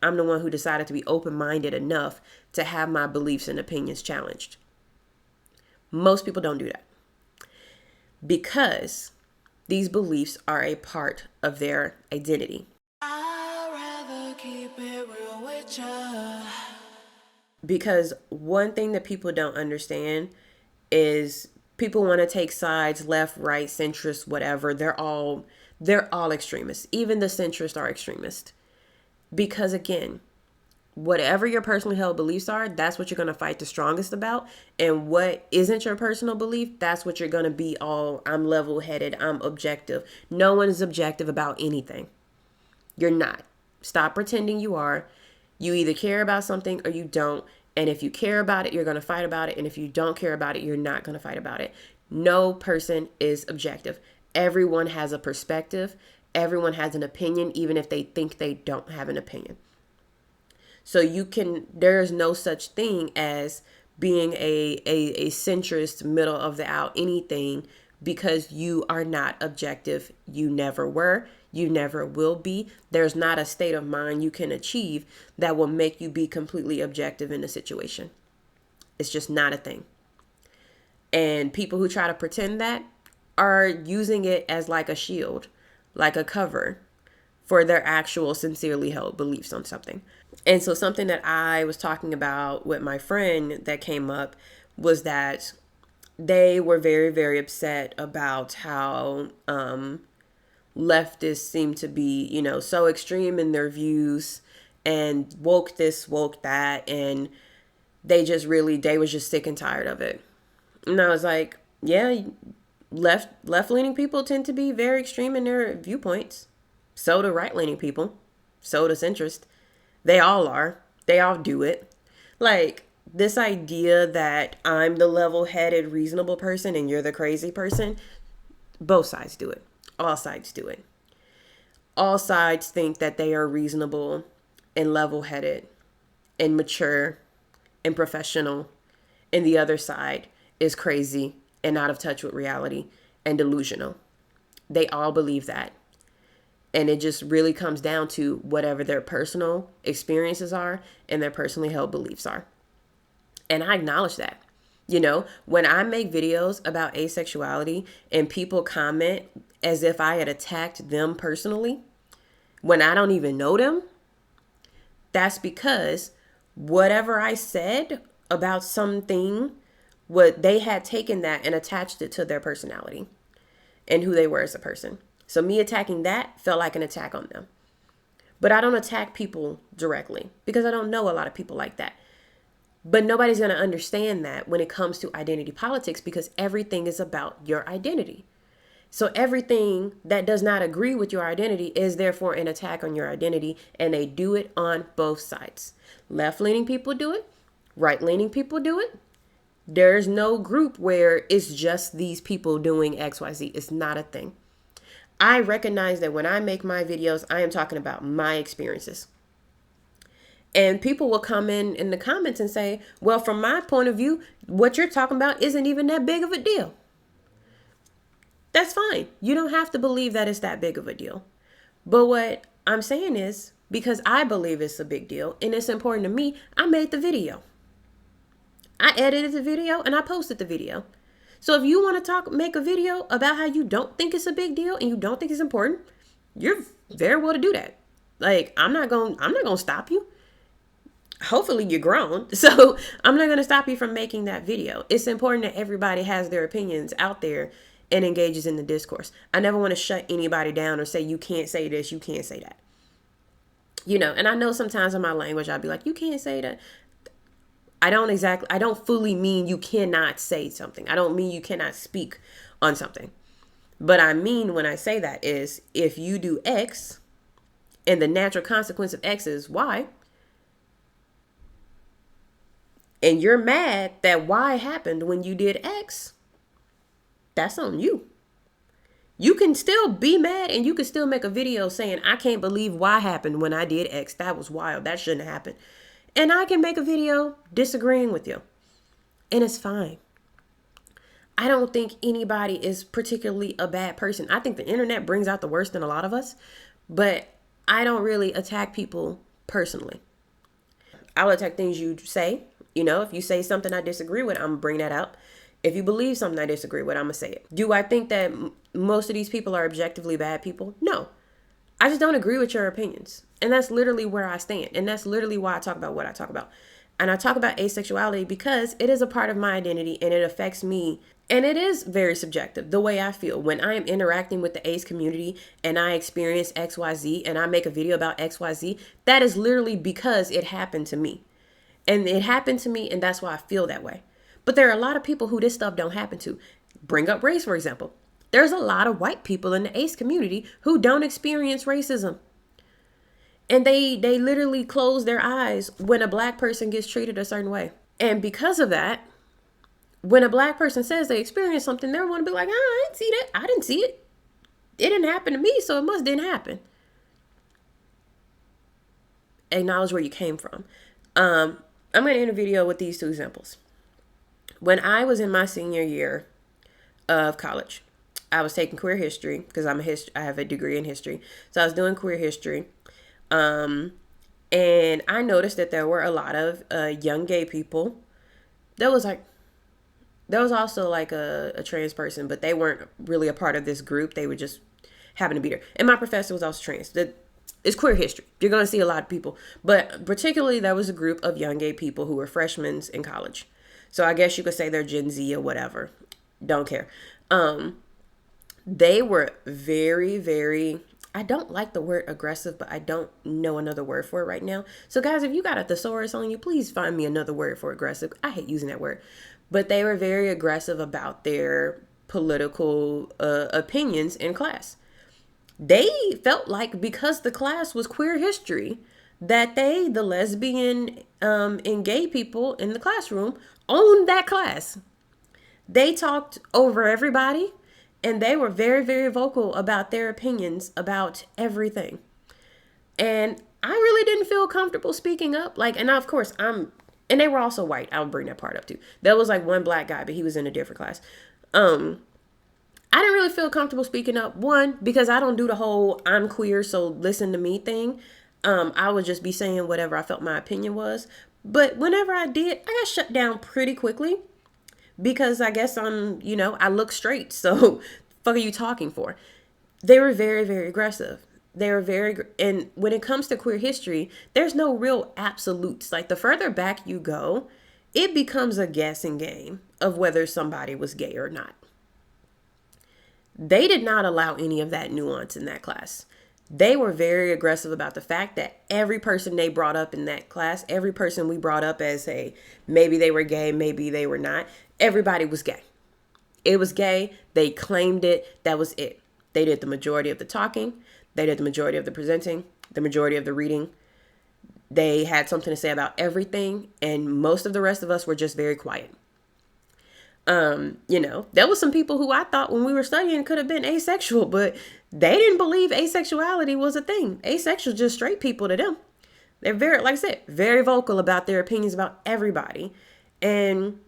I'm the one who decided to be open-minded enough to have my beliefs and opinions challenged. Most people don't do that because these beliefs are a part of their identity. I'd rather keep it real with you. Because one thing that people don't understand is people want to take sides, left, right, centrist, whatever. They're all extremists. Even the centrists are extremists. Because again, whatever your personally held beliefs are, that's what you're going to fight the strongest about. And what isn't your personal belief, that's what you're going to be all, I'm level-headed, I'm objective. No one is objective about anything. You're not. Stop pretending you are. You either care about something or you don't. And if you care about it, you're going to fight about it. And if you don't care about it, you're not going to fight about it. No person is objective. Everyone has a perspective. Everyone has an opinion, even if they think they don't have an opinion. So there's no such thing as being a centrist, middle of the aisle, anything, because you are not objective. You never were. You never will be. There's not a state of mind you can achieve that will make you be completely objective in a situation. It's just not a thing. And people who try to pretend that are using it as like a shield, like a cover for their actual sincerely held beliefs on something. And so something that I was talking about with my friend that came up was that they were very, very upset about how leftists seem to be, so extreme in their views and woke this, woke that. And they was just sick and tired of it. And I was like, yeah, left-leaning people tend to be very extreme in their viewpoints. So do right-leaning people. So do centrists. They all are. They all do it. Like, this idea that I'm the level-headed, reasonable person and you're the crazy person, both sides do it. All sides do it. All sides think that they are reasonable and level-headed and mature and professional, and the other side is crazy and out of touch with reality and delusional. They all believe that. And it just really comes down to whatever their personal experiences are and their personally held beliefs are. And I acknowledge that. When I make videos about asexuality and people comment as if I had attacked them personally, when I don't even know them, that's because whatever I said about something, they had taken that and attached it to their personality and who they were as a person. So me attacking that felt like an attack on them. But I don't attack people directly because I don't know a lot of people like that. But nobody's going to understand that when it comes to identity politics, because everything is about your identity. So everything that does not agree with your identity is therefore an attack on your identity, and they do it on both sides. Left-leaning people do it. Right-leaning people do it. There's no group where it's just these people doing XYZ. It's not a thing. I recognize that when I make my videos, I am talking about my experiences. And people will come in the comments and say, well, from my point of view, what you're talking about isn't even that big of a deal. That's fine. You don't have to believe that it's that big of a deal. But what I'm saying is, because I believe it's a big deal and it's important to me, I made the video. I edited the video and I posted the video. So if you want to make a video about how you don't think it's a big deal and you don't think it's important, you're very well to do that. Like, I'm not going to stop you. Hopefully you're grown. So I'm not going to stop you from making that video. It's important that everybody has their opinions out there and engages in the discourse. I never want to shut anybody down or say, you can't say this, you can't say that. And I know sometimes in my language, I'll be like, you can't say that. I don't fully mean you cannot say something. I don't mean you cannot speak on something. But I mean when I say that is, if you do X and the natural consequence of X is Y, and you're mad that Y happened when you did X, that's on you. You can still be mad and you can still make a video saying, I can't believe Y happened when I did X. That was wild. That shouldn't have happened. And I can make a video disagreeing with you. And it's fine. I don't think anybody is particularly a bad person. I think the internet brings out the worst in a lot of us. But I don't really attack people personally. I'll attack things you say. If you say something I disagree with, I'm going to bring that up. If you believe something I disagree with, I'm going to say it. Do I think that most of these people are objectively bad people? No. I just don't agree with your opinions. And that's literally where I stand. And that's literally why I talk about what I talk about. And I talk about asexuality because it is a part of my identity and it affects me. And it is very subjective, the way I feel. When I am interacting with the ace community and I experience XYZ and I make a video about XYZ, that is literally because it happened to me. And it happened to me, and that's why I feel that way. But there are a lot of people who this stuff don't happen to. Bring up race, for example. There's a lot of white people in the ace community who don't experience racism. And they literally close their eyes when a black person gets treated a certain way. And because of that, when a black person says they experienced something, they're going to be like, I didn't see that. I didn't see it. It didn't happen to me, so it must didn't happen. Acknowledge where you came from. I'm going to end a video with these two examples. When I was in my senior year of college, I was taking queer history because I have a degree in history. So I was doing queer history. And I noticed that there were a lot of young gay people. There was also like a trans person, but they weren't really a part of this group. They would just happen to be there. And my professor was also trans. It's queer history. You're going to see a lot of people. But particularly there was a group of young gay people who were freshmen in college. So I guess you could say they're Gen Z or whatever. Don't care. They were very, very, I don't like the word aggressive, but I don't know another word for it right now. So guys, if you got a thesaurus on you, please find me another word for aggressive. I hate using that word. But they were very aggressive about their political opinions in class. They felt like because the class was queer history, that the lesbian and gay people in the classroom owned that class. They talked over everybody and they were very, very vocal about their opinions about everything. And I really didn't feel comfortable speaking up. And of course, and they were also white. I'll bring that part up too. There was like one black guy, but he was in a different class. I didn't really feel comfortable speaking up. One, because I don't do the whole I'm queer, so listen to me thing. I would just be saying whatever I felt my opinion was. But whenever I did, I got shut down pretty quickly because I guess I look straight. So fuck are you talking for? They were very, very aggressive. And when it comes to queer history, there's no real absolutes. Like the further back you go, it becomes a guessing game of whether somebody was gay or not. They did not allow any of that nuance in that class. They were very aggressive about the fact that every person they brought up in that class, every person we brought up as maybe they were gay, maybe they were not, everybody was gay. It was gay. They claimed it. That was it. They did the majority of the talking. They did the majority of the presenting, the majority of the reading. They had something to say about everything. And most of the rest of us were just very quiet. There was some people who I thought when we were studying could have been asexual, but they didn't believe asexuality was a thing. Asexual, just straight people to them. They're very, like I said, very vocal about their opinions about everybody. And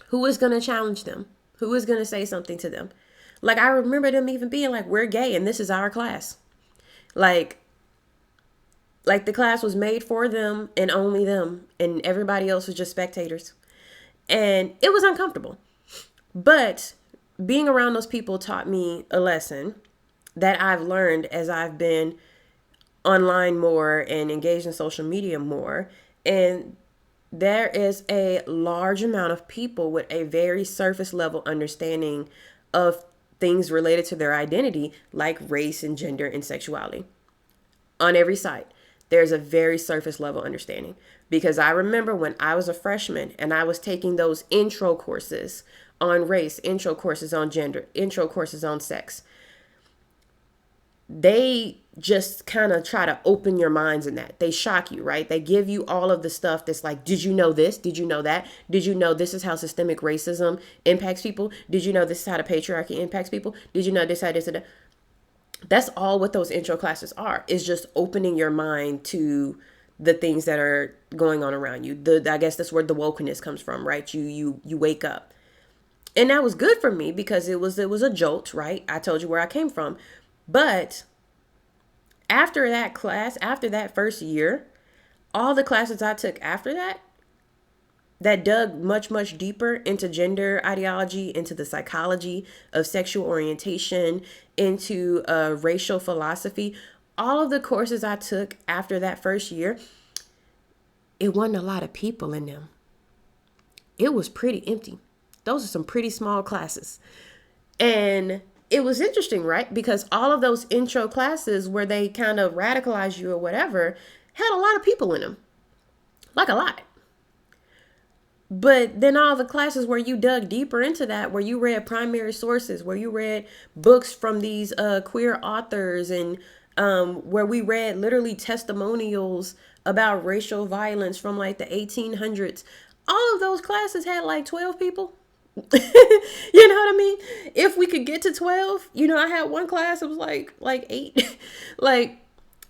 who is going to challenge them? Who is going to say something to them? Like, I remember them even being like, we're gay and this is our class. Like the class was made for them and only them, and everybody else was just spectators. And it was uncomfortable. But being around those people taught me a lesson that I've learned as I've been online more and engaged in social media more. And there is a large amount of people with a very surface level understanding of things related to their identity, like race and gender and sexuality. On every site, there's a very surface level understanding. Because I remember when I was a freshman and I was taking those intro courses on race, intro courses on gender, intro courses on sex. They just kind of try to open your minds in that. They shock you, right? They give you all of the stuff that's like, did you know this? Did you know that? Did you know this is how systemic racism impacts people? Did you know this is how the patriarchy impacts people? Did you know this, how this, and that? That's all what those intro classes are, is just opening your mind to the things that are going on around you. I guess that's where the wokeness comes from, right? You wake up. And that was good for me because it was a jolt, right? I told you where I came from. But after that class, after that first year, All the classes I took after that dug much, much deeper into gender ideology, into the psychology of sexual orientation, into racial philosophy. All of the courses I took after that first year, it wasn't a lot of people in them. It was pretty empty. Those are some pretty small classes. And it was interesting, right? Because all of those intro classes where they kind of radicalize you or whatever had a lot of people in them. Like a lot. But then all the classes where you dug deeper into that, where you read primary sources, where you read books from these queer authors, and where we read literally testimonials about racial violence from like the 1800s, all of those classes had like 12 people. You know what I mean? If we could get to 12, I had one class, it was like 8.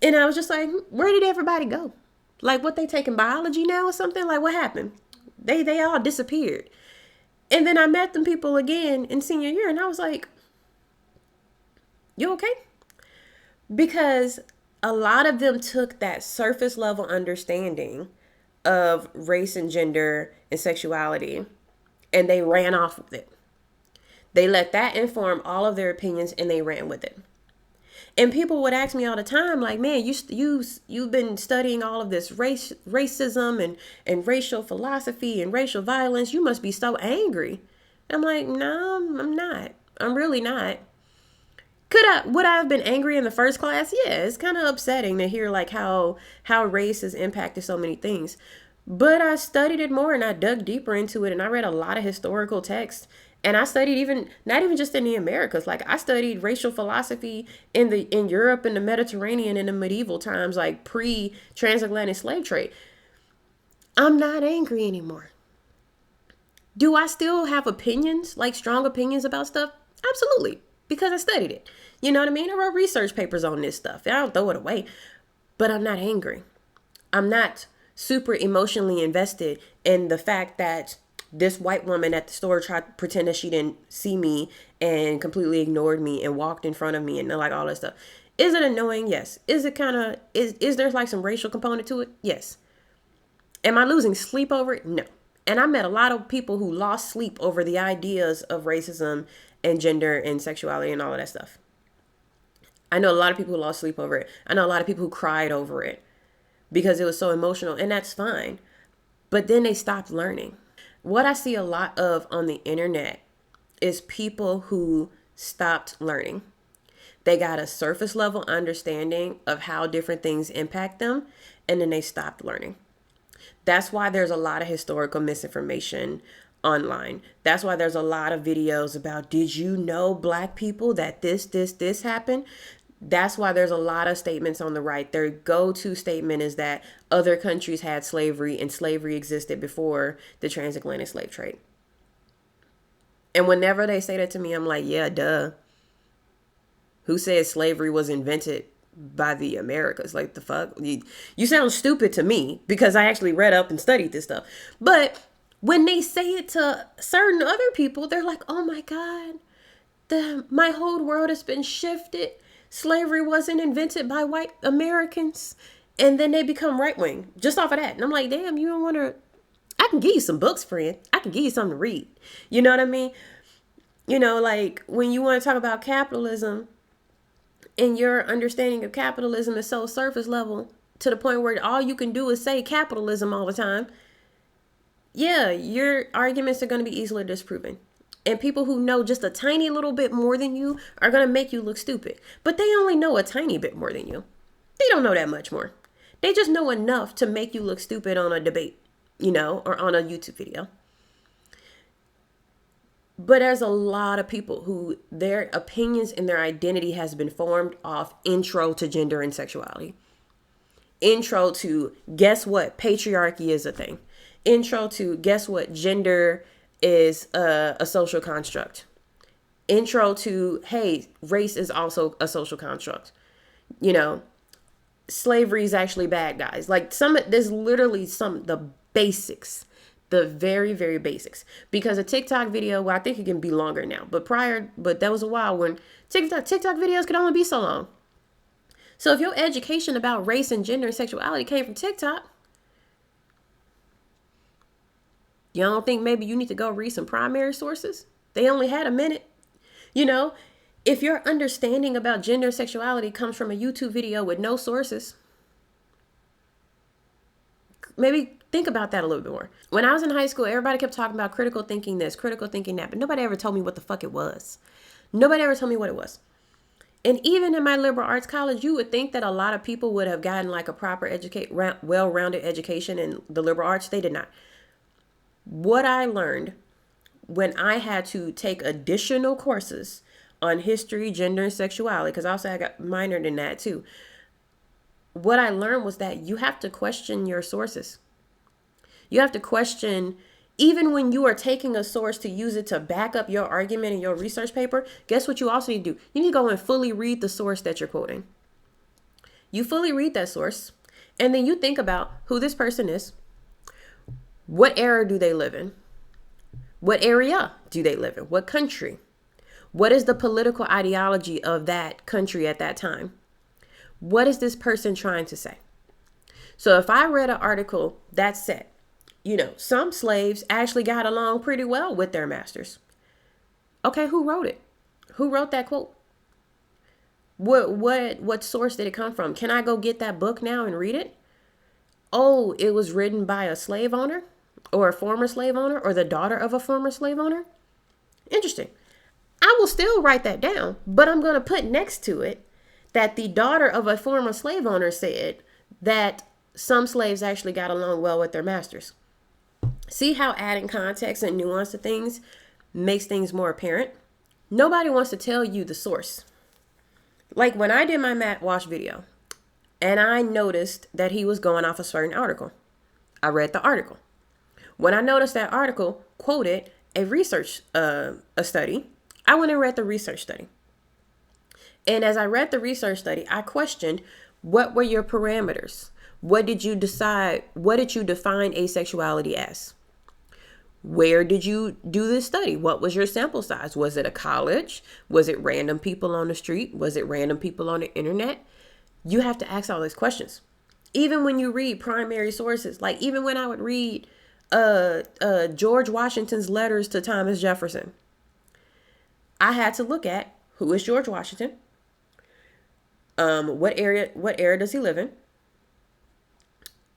And I was just like, where did everybody go? Like, what, they taking biology now or something? Like, what happened? They all disappeared. And then I met them people again in senior year, and I was like, you okay? Because a lot of them took that surface level understanding of race and gender and sexuality, and they ran off with it. They let that inform all of their opinions, and they ran with it. And people would ask me all the time, like, man, you've been studying all of this racism and racial philosophy and racial violence. You must be so angry. And I'm like, no, I'm not. I'm really not. Would I have been angry in the first class? Yeah, it's kind of upsetting to hear like how race has impacted so many things. But I studied it more, and I dug deeper into it, and I read a lot of historical texts. And I studied not even just in the Americas. Like, I studied racial philosophy in Europe and the Mediterranean in the medieval times, like pre-transatlantic slave trade. I'm not angry anymore. Do I still have opinions, like strong opinions about stuff? Absolutely, because I studied it. You know what I mean? I wrote research papers on this stuff. I don't throw it away, but I'm not angry. I'm not super emotionally invested in the fact that this white woman at the store tried to pretend that she didn't see me and completely ignored me and walked in front of me and like all that stuff. Is it annoying? Yes. Is it kind of, is there like some racial component to it? Yes. Am I losing sleep over it? No. And I met a lot of people who lost sleep over the ideas of racism and gender and sexuality and all of that stuff. I know a lot of people who lost sleep over it. I know a lot of people who cried over it because it was so emotional, and that's fine. But then they stopped learning. What I see a lot of on the internet is people who stopped learning. They got a surface level understanding of how different things impact them, and then they stopped learning. That's why there's a lot of historical misinformation online. That's why there's a lot of videos about, did you know black people that this happened? That's why there's a lot of statements on the right. Their go-to statement is that other countries had slavery and slavery existed before the transatlantic slave trade. And whenever they say that to me, I'm like, yeah, duh. Who said slavery was invented by the Americas? Like, the fuck? You sound stupid to me, because I actually read up and studied this stuff. But when they say it to certain other people, they're like, oh my God, my whole world has been shifted. Slavery wasn't invented by white Americans. And then they become right wing just off of that. And I'm like, damn, you don't want to, I can give you some books, friend. I can give you something to read. You know what I mean? Like, when you want to talk about capitalism, and your understanding of capitalism is so surface level to the point where all you can do is say capitalism all the time, yeah, your arguments are going to be easily disproven. And people who know just a tiny little bit more than you are going to make you look stupid. But they only know a tiny bit more than you. They don't know that much more. They just know enough to make you look stupid on a debate, or on a YouTube video. But there's a lot of people who their opinions and their identity has been formed off intro to gender and sexuality. Intro to, guess what, patriarchy is a thing. Intro to, guess what, gender is a social construct. Intro to, hey, race is also a social construct. Slavery is actually bad, guys. Like, there's literally the basics, the very, very basics. Because a TikTok video, well, I think it can be longer now, but that was a while when TikTok videos could only be so long. So if your education about race and gender and sexuality came from TikTok, You don't think maybe you need to go read some primary sources? They only had a minute. You know, if your understanding about gender and sexuality comes from a YouTube video with no sources, maybe think about that a little bit more. When I was in high school, everybody kept talking about critical thinking this, critical thinking that, but nobody ever told me what the fuck it was. Nobody ever told me what it was. And even in my liberal arts college, you would think that a lot of people would have gotten like a proper well-rounded education in the liberal arts. They did not. What I learned when I had to take additional courses on history, gender, and sexuality, because also I got minored in that too. What I learned was that you have to question your sources. You have to question, even when you are taking a source to use it to back up your argument in your research paper, guess what you also need to do? You need to go and fully read the source that you're quoting. You fully read that source, and then you think about who this person is. What era do they live in? What area do they live in? What country? What is the political ideology of that country at that time? What is this person trying to say? So if I read an article that said, some slaves actually got along pretty well with their masters. Okay, who wrote it? Who wrote that quote? What source did it come from? Can I go get that book now and read it? Oh, it was written by a slave owner or a former slave owner or the daughter of a former slave owner? Interesting. I will still write that down, but I'm going to put next to it that the daughter of a former slave owner said that some slaves actually got along well with their masters. See how adding context and nuance to things makes things more apparent? Nobody wants to tell you the source. Like when I did my Matt Walsh video and I noticed that he was going off a certain article, I read the article. When I noticed that article quoted a research a study, I went and read the research study. And as I read the research study, I questioned, what were your parameters? What did you decide? What did you define asexuality as? Where did you do this study? What was your sample size? Was it a college? Was it random people on the street? Was it random people on the internet? You have to ask all these questions. Even when you read primary sources, like even when I would read George Washington's letters to Thomas Jefferson, I had to look at who is George Washington? What era does he live in?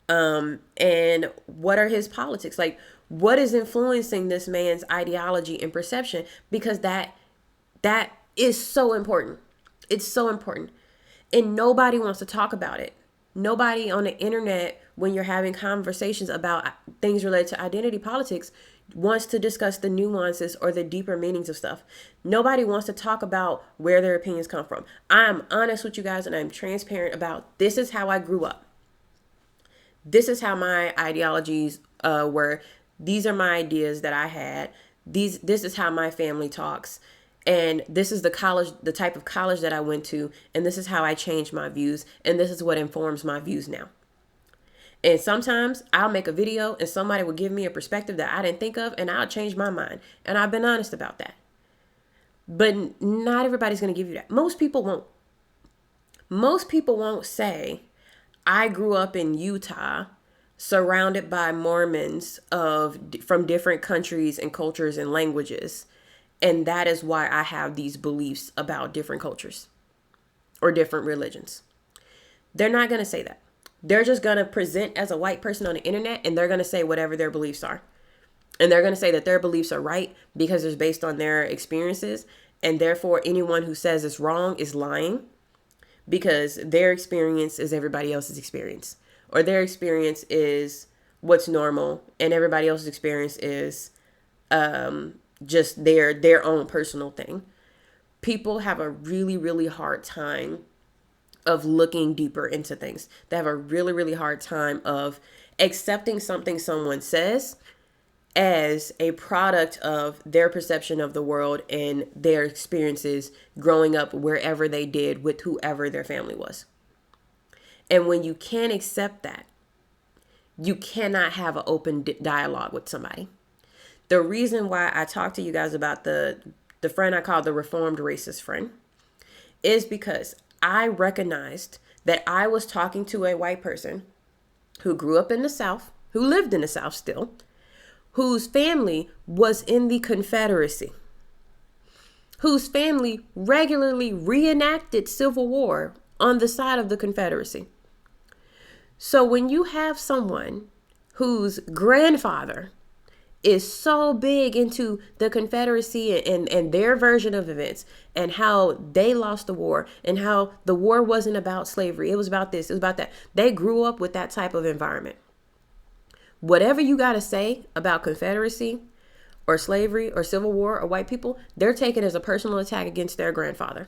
And what are his politics? Like, what is influencing this man's ideology and perception? Because that is so important. It's so important. And nobody wants to talk about it. Nobody on the internet, when you're having conversations about things related to identity politics, wants to discuss the nuances or the deeper meanings of stuff. Nobody wants to talk about where their opinions come from. I'm honest with you guys and I'm transparent about this is how I grew up. This is how my ideologies were. These are my ideas that I had. This is how my family talks. And this is the type of college that I went to. And this is how I changed my views. And this is what informs my views now. And sometimes I'll make a video and somebody will give me a perspective that I didn't think of and I'll change my mind. And I've been honest about that. But not everybody's going to give you that. Most people won't. Most people won't say, I grew up in Utah surrounded by Mormons from different countries and cultures and languages. And that is why I have these beliefs about different cultures or different religions. They're not going to say that. They're just going to present as a white person on the internet and they're going to say whatever their beliefs are. And they're going to say that their beliefs are right because it's based on their experiences. And therefore, anyone who says it's wrong is lying because their experience is everybody else's experience. Or their experience is what's normal and everybody else's experience is just their own personal thing. People have a really, really hard time of looking deeper into things. They have a really, really hard time of accepting something someone says as a product of their perception of the world and their experiences growing up wherever they did with whoever their family was. And when you can't accept that, you cannot have an open dialogue with somebody. The reason why I talk to you guys about the friend I call the reformed racist friend is because I recognized that I was talking to a white person who grew up in the South, who lived in the South still, whose family was in the Confederacy, whose family regularly reenacted Civil War on the side of the Confederacy. So when you have someone whose grandfather is so big into the Confederacy and their version of events and how they lost the war and how the war wasn't about slavery, it was about this, it was about that. They grew up with that type of environment. Whatever you got to say about Confederacy or slavery or Civil War or white people, they're taking as a personal attack against their grandfather.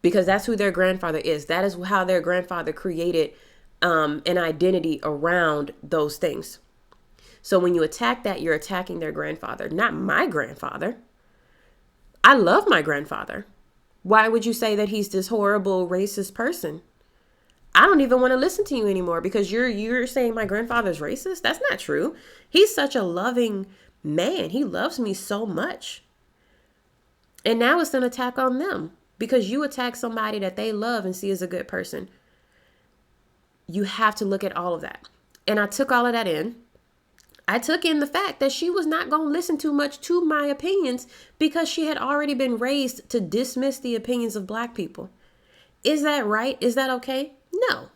Because that's who their grandfather is. That is how their grandfather created an identity around those things. So when you attack that, you're attacking their grandfather, not my grandfather. I love my grandfather. Why would you say that he's this horrible racist person? I don't even want to listen to you anymore because you're saying my grandfather's racist. That's not true. He's such a loving man. He loves me so much. And now it's an attack on them because you attack somebody that they love and see as a good person. You have to look at all of that. And I took all of that in. I took in the fact that she was not going to listen too much to my opinions because she had already been raised to dismiss the opinions of Black people. Is that right? Is that okay? No.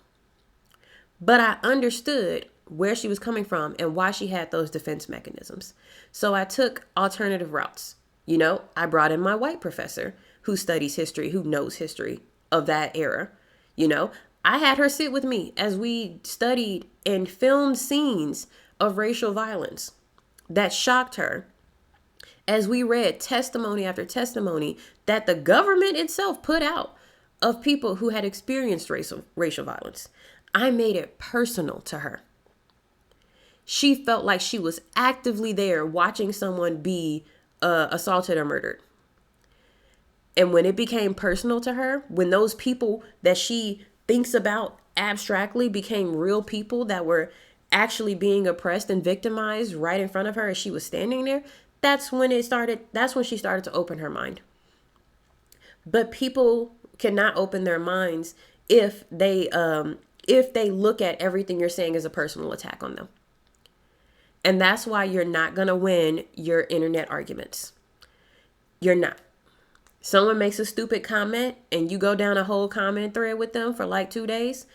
But I understood where she was coming from and why she had those defense mechanisms. So I took alternative routes. You know, I brought in my white professor who studies history, who knows history of that era. You know, I had her sit with me as we studied and filmed scenes of racial violence that shocked her, as we read testimony after testimony that the government itself put out of people who had experienced racial violence. I made it personal to her. She felt like she was actively there watching someone be assaulted or murdered. And when it became personal to her, when those people that she thinks about abstractly became real people that were actually being oppressed and victimized right in front of her as she was standing there, that's when she started to open her mind. But people cannot open their minds if they look at everything you're saying as a personal attack on them. And that's why you're not going to win your internet arguments. You're not. Someone makes a stupid comment and you go down a whole comment thread with them for like 2 days.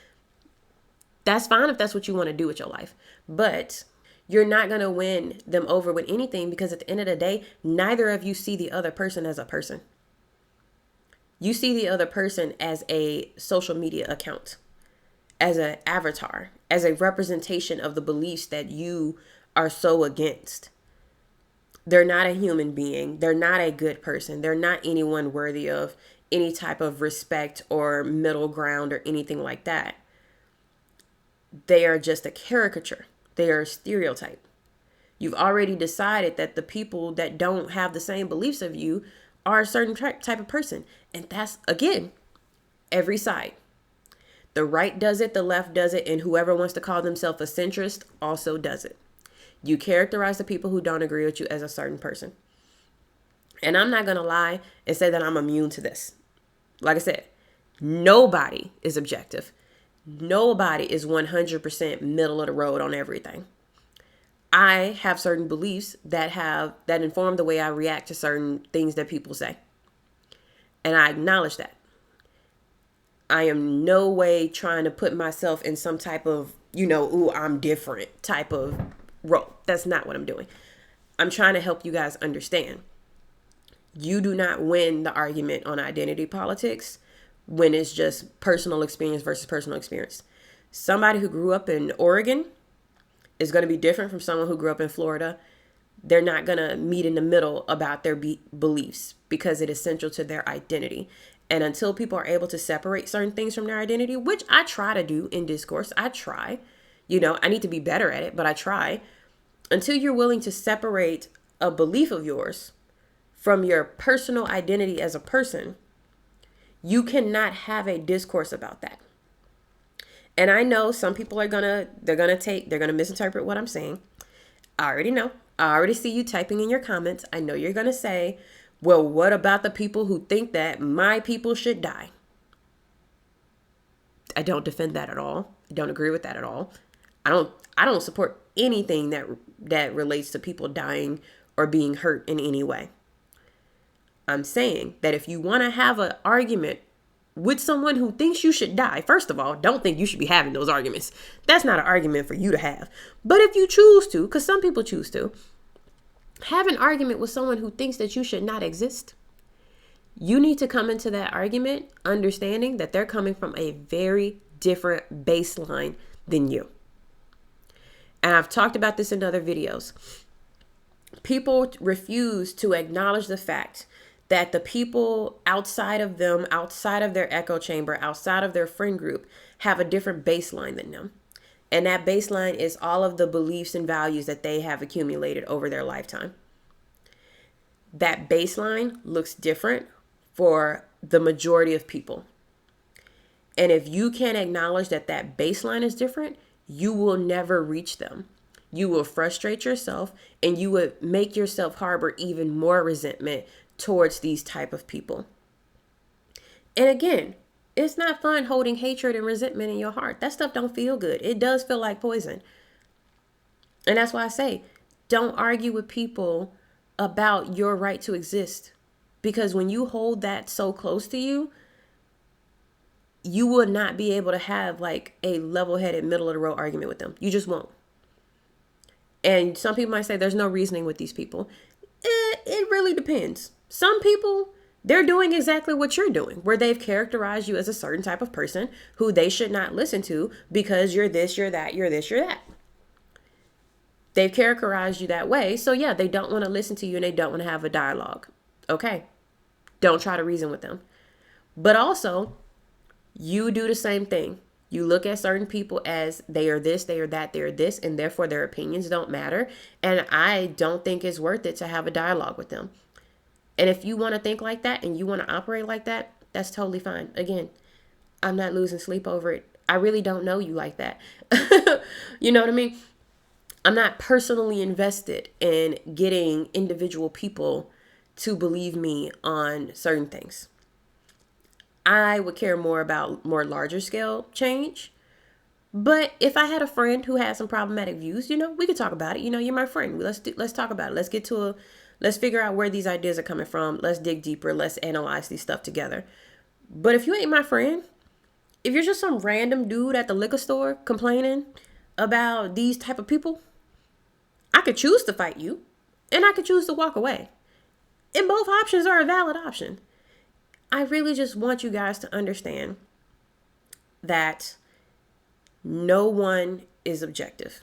That's fine if that's what you want to do with your life. But you're not going to win them over with anything because at the end of the day, neither of you see the other person as a person. You see the other person as a social media account, as an avatar, as a representation of the beliefs that you are so against. They're not a human being. They're not a good person. They're not anyone worthy of any type of respect or middle ground or anything like that. They are just a caricature. They are a stereotype. You've already decided that the people that don't have the same beliefs of you are a certain type of person. And that's, again, every side. The right does it, the left does it, and whoever wants to call themselves a centrist also does it. You characterize the people who don't agree with you as a certain person. And I'm not going to lie and say that I'm immune to this. Like I said, nobody is objective. Nobody is 100% middle of the road on everything. I have certain beliefs that inform the way I react to certain things that people say. And I acknowledge that. I am no way trying to put myself in some type of, ooh, I'm different type of role. That's not what I'm doing. I'm trying to help you guys understand. You do not win the argument on identity politics when it's just personal experience versus personal experience. Somebody who grew up in Oregon is going to be different from someone who grew up in Florida. They're not going to meet in the middle about their beliefs because it is central to their identity. And until people are able to separate certain things from their identity, which I try to do in discourse, I try, I need to be better at it, but I try. Until you're willing to separate a belief of yours from your personal identity as a person, you cannot have a discourse about that. And I know some people are gonna misinterpret what I'm saying. I already know. I already see you typing in your comments. I know you're gonna say, well, what about the people who think that my people should die? I don't defend that at all. I don't agree with that at all. I don't support anything that relates to people dying or being hurt in any way. I'm saying that if you want to have an argument with someone who thinks you should die, first of all, don't think you should be having those arguments. That's not an argument for you to have. But if you choose to, because some people choose to, have an argument with someone who thinks that you should not exist, you need to come into that argument understanding that they're coming from a very different baseline than you. And I've talked about this in other videos. People refuse to acknowledge the fact that the people outside of them, outside of their echo chamber, outside of their friend group, have a different baseline than them. And that baseline is all of the beliefs and values that they have accumulated over their lifetime. That baseline looks different for the majority of people. And if you can't acknowledge that that baseline is different, you will never reach them. You will frustrate yourself and you would make yourself harbor even more resentment towards these type of people. And again, it's not fun holding hatred and resentment in your heart. That stuff don't feel good. It does feel like poison. And that's why I say, don't argue with people about your right to exist. Because when you hold that so close to you, you will not be able to have like a level-headed, middle-of-the-road argument with them. You just won't. And some people might say there's no reasoning with these people. It really depends. Some people, they're doing exactly what you're doing, where they've characterized you as a certain type of person who they should not listen to because you're this, you're that, you're this, you're that. They've characterized you that way. So yeah, they don't want to listen to you and they don't want to have a dialogue. Okay. Don't try to reason with them. But also, you do the same thing. You look at certain people as they are this, they are that, they are this, and therefore their opinions don't matter. And I don't think it's worth it to have a dialogue with them. And if you want to think like that and you want to operate like that, that's totally fine. Again, I'm not losing sleep over it. I really don't know you like that. You know what I mean? I'm not personally invested in getting individual people to believe me on certain things. I would care more about more larger scale change. But if I had a friend who had some problematic views, we could talk about it. You're my friend. Let's talk about it. Let's figure out where these ideas are coming from. Let's dig deeper. Let's analyze these stuff together. But if you ain't my friend, if you're just some random dude at the liquor store complaining about these type of people, I could choose to fight you and I could choose to walk away. And both options are a valid option. I really just want you guys to understand that no one is objective.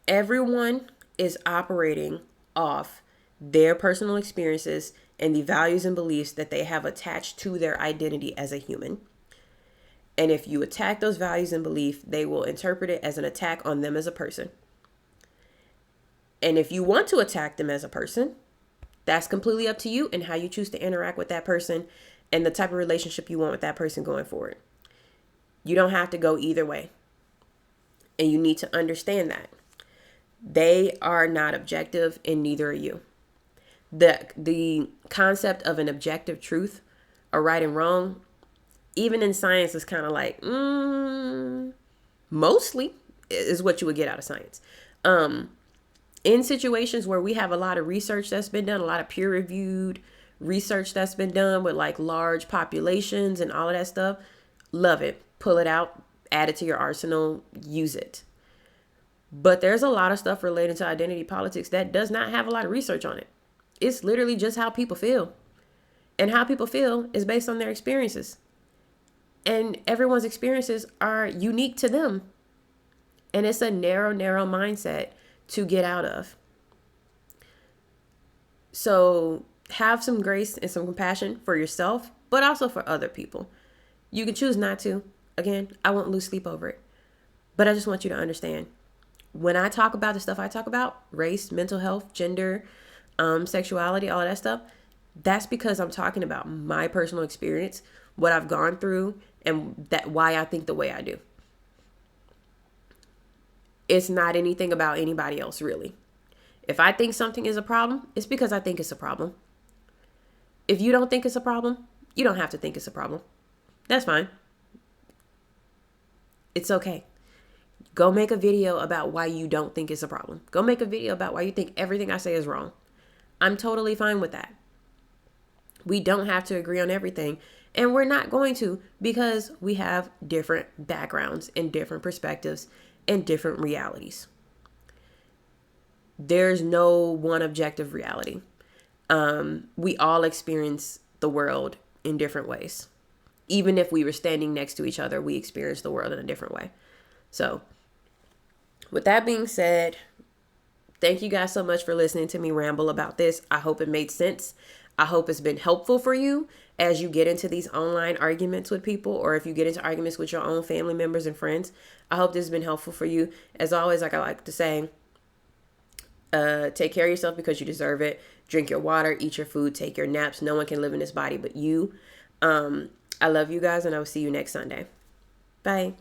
Everyone is operating off their personal experiences and the values and beliefs that they have attached to their identity as a human. And if you attack those values and beliefs, they will interpret it as an attack on them as a person. And if you want to attack them as a person, that's completely up to you and how you choose to interact with that person and the type of relationship you want with that person going forward. You don't have to go either way. And you need to understand that. They are not objective and neither are you. The concept of an objective truth or right and wrong, even in science, is kind of like, mostly is what you would get out of science. In situations where we have a lot of research that's been done, a lot of peer-reviewed research that's been done with like large populations and all of that stuff, love it. Pull it out, add it to your arsenal, use it. But there's a lot of stuff related to identity politics that does not have a lot of research on it. It's literally just how people feel. And how people feel is based on their experiences. And everyone's experiences are unique to them. And it's a narrow mindset to get out of. So have some grace and some compassion for yourself, but also for other people. You can choose not to. Again, I won't lose sleep over it. But I just want you to understand, when I talk about the stuff I talk about, race, mental health, gender, sexuality, all of that stuff, that's because I'm talking about my personal experience, what I've gone through, and why I think the way I do. It's not anything about anybody else, really. If I think something is a problem, it's because I think it's a problem. If you don't think it's a problem, you don't have to think it's a problem. That's fine. It's okay. Go make a video about why you don't think it's a problem. Go make a video about why you think everything I say is wrong. I'm totally fine with that. We don't have to agree on everything. And we're not going to, because we have different backgrounds and different perspectives and different realities. There's no one objective reality. We all experience the world in different ways. Even if we were standing next to each other, we experience the world in a different way. So, with that being said, thank you guys so much for listening to me ramble about this. I hope it made sense. I hope it's been helpful for you as you get into these online arguments with people, or if you get into arguments with your own family members and friends. I hope this has been helpful for you. As always, like I like to say, take care of yourself because you deserve it. Drink your water, eat your food, take your naps. No one can live in this body but you. I love you guys, and I will see you next Sunday. Bye.